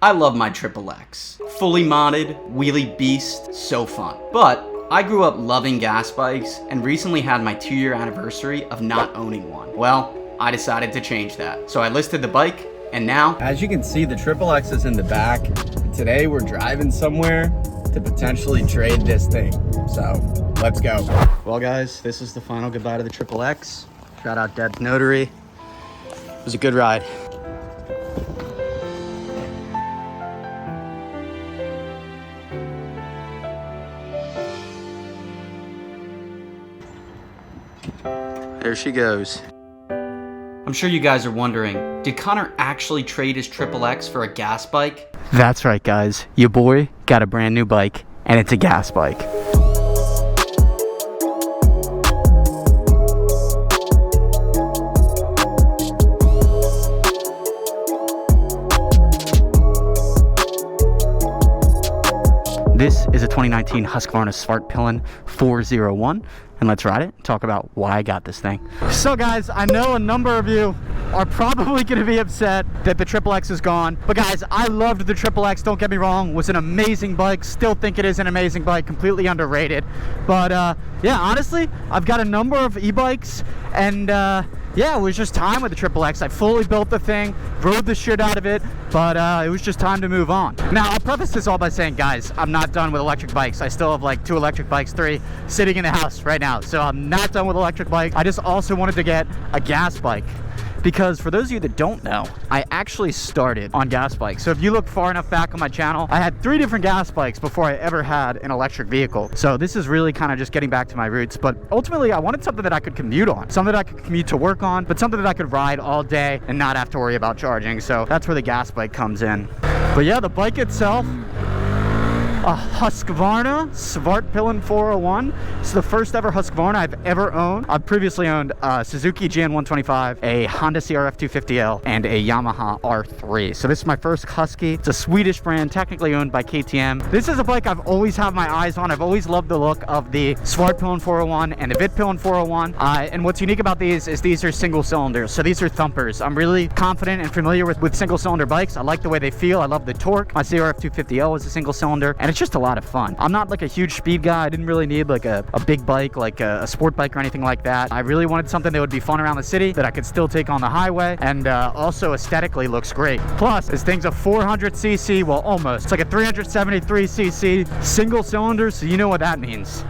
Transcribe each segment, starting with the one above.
I love my XXX. Fully modded, wheelie beast, so fun. But I grew up loving gas bikes and recently had my 2-year anniversary of not owning one. Well, I decided to change that. So I listed the bike, and now, as you can see, the XXX is in the back. Today we're driving somewhere to potentially trade this thing. So let's go. Well guys, this is the final goodbye to the XXX. Shout out Dad's Notary. It was a good ride. There she goes. I'm sure you guys are wondering, did Connor actually trade his XXX for a gas bike? That's right guys, your boy got a brand new bike, and it's a gas bike. This is a 2019 Husqvarna Svartpilen 401, and let's ride it and talk about why I got this thing. So guys, I know a number of you are probably going to be upset that the XXX is gone, but guys, I loved the XXX, don't get me wrong. It was an amazing bike, still think it is an amazing bike, completely underrated. But yeah, honestly, I've got a number of e-bikes, and yeah, it was just time with the XXX. I fully built the thing, rode the shit out of it, but it was just time to move on. Now, I'll preface this all by saying, guys, I'm not done with electric bikes. I still have like 2 electric bikes, 3, sitting in the house right now. So I'm not done with electric bikes. I just also wanted to get a gas bike. Because for those of you that don't know, I actually started on gas bikes. So if you look far enough back on my channel, I had 3 different gas bikes before I ever had an electric vehicle. So this is really kind of just getting back to my roots. But ultimately, I wanted something that I could commute on, something that I could commute to work on, but something that I could ride all day and not have to worry about charging. So that's where the gas bike comes in. But yeah, the bike itself, a Husqvarna Svartpilen 401. It's the first ever Husqvarna I've ever owned. I've previously owned a Suzuki GN125, a Honda CRF 250L, and a Yamaha R3. So this is my first Husky. It's a Swedish brand, technically owned by KTM. This is a bike I've always had my eyes on. I've always loved the look of the Svartpilen 401 and the Vitpilen 401. And what's unique about these is these are single cylinders. So these are thumpers. I'm really confident and familiar with single cylinder bikes. I like the way they feel. I love the torque. My CRF 250L was a single cylinder, and it's just a lot of fun. I'm not like a huge speed guy. I didn't really need like a big bike, like a sport bike or anything like that. I really wanted something that would be fun around the city, that I could still take on the highway, and also aesthetically looks great. Plus, this thing's a 400cc, well, almost. It's like a 373cc single cylinder, so you know what that means.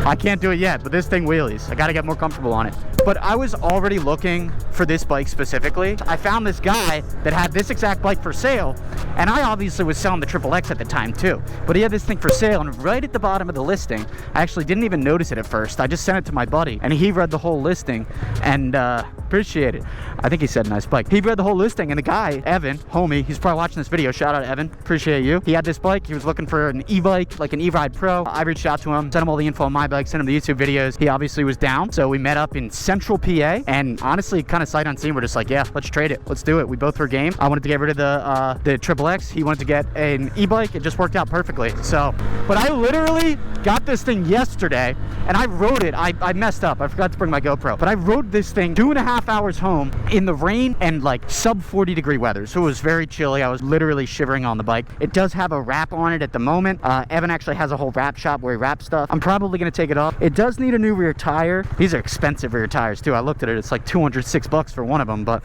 I can't do it yet, but this thing wheelies. I gotta get more comfortable on it. But I was already looking for this bike specifically. I found this guy that had this exact bike for sale, and I obviously was selling the XXX at the time too. But he had this thing for sale, and right at the bottom of the listing, I actually didn't even notice it at first. I just sent it to my buddy, and he read the whole listing, and appreciate it. I think he said nice bike. He read the whole listing, and the guy, Evan, homie, he's probably watching this video. Shout out Evan, appreciate you. He had this bike. He was looking for an e-bike, like an e-ride pro. I reached out to him, sent him all the info on my bike, sent him the YouTube videos. He obviously was down, so we met up in Central PA, and honestly, kind of sight unseen, we're just like, yeah, let's trade it. Let's do it. We both were game. I wanted to get rid of the XXX. He wanted to get an e-bike. It just worked out perfectly. So, but I literally got this thing yesterday, and I rode it. I messed up. I forgot to bring my GoPro, but I rode this thing 2.5 hours home in the rain and like sub 40 degree weather. So it was very chilly. I was literally shivering on the bike. It does have a wrap on it at the moment. Evan actually has a whole wrap shop where he wraps stuff. I'm probably going to take it off. It does need a new rear tire. These are expensive rear tires too. I looked at it. It's like $206 for one of them, but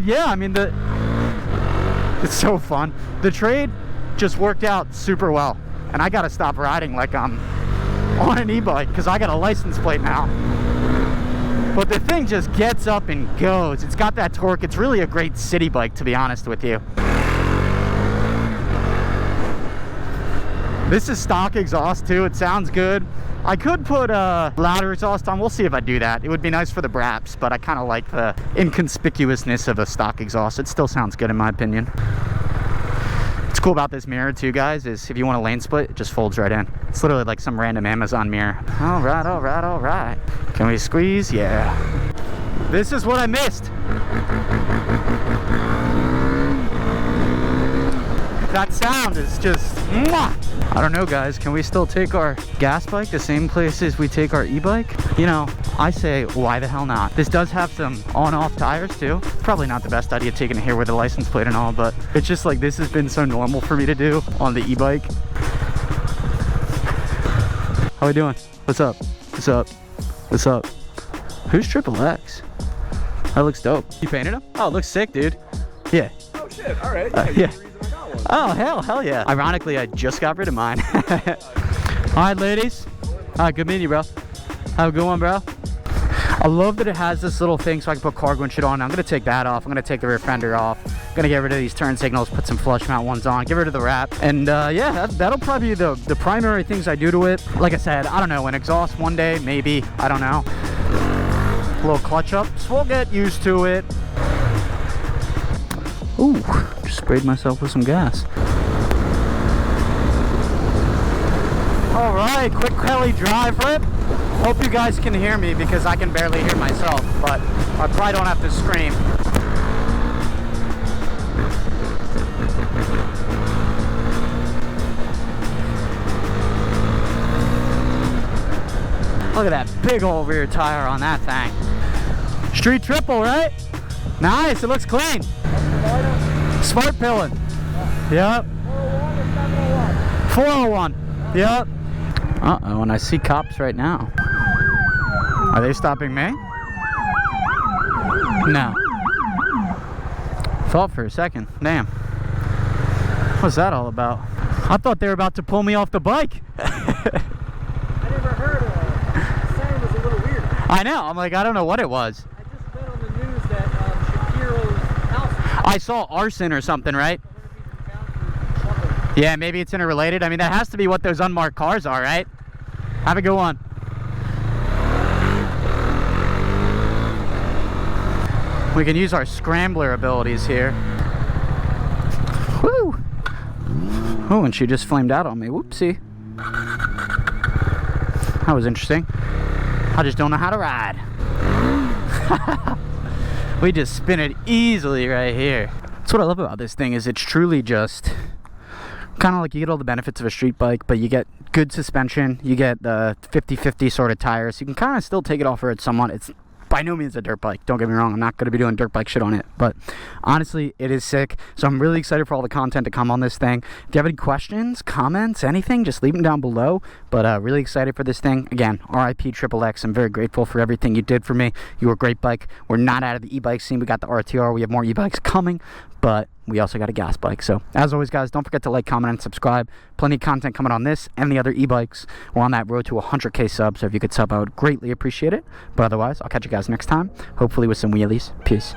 yeah, I mean, it's so fun. The trade just worked out super well, and I got to stop riding like I'm on an e-bike because I got a license plate now. But the thing just gets up and goes. It's got that torque. It's really a great city bike, to be honest with you. This is stock exhaust too. It sounds good. I could put a louder exhaust on. We'll see if I do that. It would be nice for the braps, but I kind of like the inconspicuousness of a stock exhaust. It still sounds good in my opinion. What's cool about this mirror too, guys, is if you want a lane split, it just folds right in. It's literally like some random Amazon mirror. All right, all right, all right. Can we squeeze? Yeah. This is what I missed. That sound is just mwah. I don't know, guys, can we still take our gas bike the same places we take our e-bike? You know, I say, why the hell not? This does have some on-off tires too. Probably not the best idea taking it here with the license plate and all, but it's just like this has been so normal for me to do on the e-bike. How we doing? What's up? What's up? What's up? Who's XXX? That looks dope. You painted him? Oh, it looks sick, dude. Yeah. Oh shit, alright. Yeah. Oh, hell yeah. Ironically, I just got rid of mine. Alright, ladies. Alright, good meeting you, bro. Have a good one, bro. I love that it has this little thing so I can put cargo and shit on. I'm gonna take that off. I'm gonna take the rear fender off. I'm gonna get rid of these turn signals, put some flush mount ones on, get rid of the wrap. And yeah, that'll probably be the primary things I do to it. Like I said, I don't know, an exhaust one day, maybe, I don't know. A little clutch ups, we'll get used to it. Ooh, just sprayed myself with some gas. All right, quick Kelly drive rip. Hope you guys can hear me because I can barely hear myself, but I probably don't have to scream. Look at that big old rear tire on that thing. Street triple, right? Nice, it looks clean. Smart pilling. Yep. 401. Yep. Uh-oh, and I see cops right now. Are they stopping me? No. Thought for a second. Damn. What's that all about? I thought they were about to pull me off the bike. I never heard of it. The sound was a little weird. I know. I'm like, I don't know what it was. I just read on the news that Shakiro's house. I saw arson or something, right? Yeah, maybe it's interrelated. I mean, that has to be what those unmarked cars are, right? Have a good one. We can use our scrambler abilities here. Woo! Oh, and she just flamed out on me. Whoopsie. That was interesting. I just don't know how to ride. We just spin it easily right here. That's what I love about this thing, is it's truly just kind of like you get all the benefits of a street bike, but you get good suspension, you get the 50-50 sort of tires. You can kind of still take it off road somewhat. It's by no means a dirt bike, don't get me wrong. I'm not going to be doing dirt bike shit on it, but honestly, it is sick. So I'm really excited for all the content to come on this thing. If you have any questions, comments, anything, just leave them down below. But really excited for this thing. Again, RIP XXX. I'm very grateful for everything you did for me. You were a great bike. We're not out of the e-bike scene. We got the RTR. We have more e-bikes coming, but we also got a gas bike. So as always, guys, don't forget to like, comment, and subscribe. Plenty of content coming on this and the other e-bikes. We're on that road to 100K subs, so if you could sub, I would greatly appreciate it. But otherwise, I'll catch you guys next time, hopefully with some wheelies. Peace.